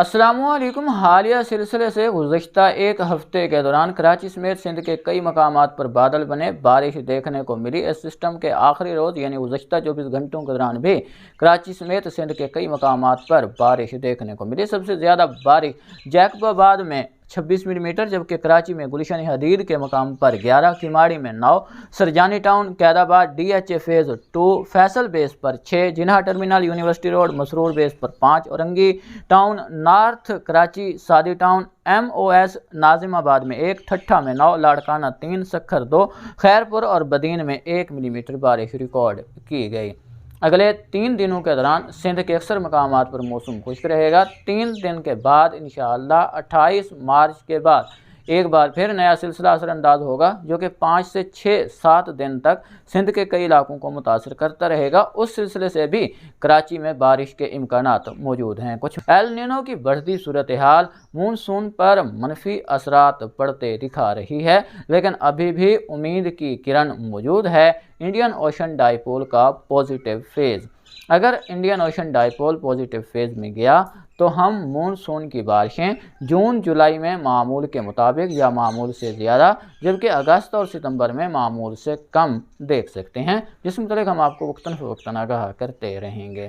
السلام علیکم۔ حالیہ سلسلے سے گزشتہ ایک ہفتے کے دوران کراچی سمیت سندھ کے کئی مقامات پر بادل بنے بارش دیکھنے کو ملی۔ اس سسٹم کے آخری روز یعنی گزشتہ 24 گھنٹوں کے دوران بھی کراچی سمیت سندھ کے کئی مقامات پر بارش دیکھنے کو ملی۔ سب سے زیادہ بارش جیکب آباد میں 26 ملی میٹر، جبکہ کراچی میں گلشن حدید کے مقام پر 11، کماڑی میں 9، Surjani town, Quaidabad, D H A phase 2، Faisal base پر 6، Jinnah terminal, university road, Masroor base پر 5، Orangi town, north Karachi, Saadi town, M O S, Nazimabad میں 1، ٹھٹھہ میں 9، لاڑکانہ 3، سکھر 2، خیرپور اور بدین میں 1 ملی میٹر بارش ریکارڈ کی گئی۔ اگلے 3 دنوں کے دوران سندھ کے اکثر مقامات پر موسم خشک رہے گا۔ 3 دن کے بعد انشاءاللہ 28 مارچ کے بعد ایک بار پھر نیا سلسلہ اثر انداز ہوگا، جو کہ 5 سے 6-7 دن تک سندھ کے کئی علاقوں کو متاثر کرتا رہے گا۔ اس سلسلے سے بھی کراچی میں بارش کے امکانات موجود ہیں۔ کچھ ایل نینو کی بڑھتی صورتحال مونسون پر منفی اثرات پڑتے دکھا رہی ہے، لیکن ابھی بھی امید کی کرن موجود ہے۔ انڈین اوشن ڈائی پول کا پازیٹیو فیز: اگر انڈین اوشن ڈائی پول پازیٹیو فیز میں گیا تو ہم مونسون کی بارشیں جون جولائی میں معمول کے مطابق یا معمول سے زیادہ، جبکہ اگست اور ستمبر میں معمول سے کم دیکھ سکتے ہیں، جس متعلق ہم آپ کو وقتاً فوقتاً آگاہ کرتے رہیں گے۔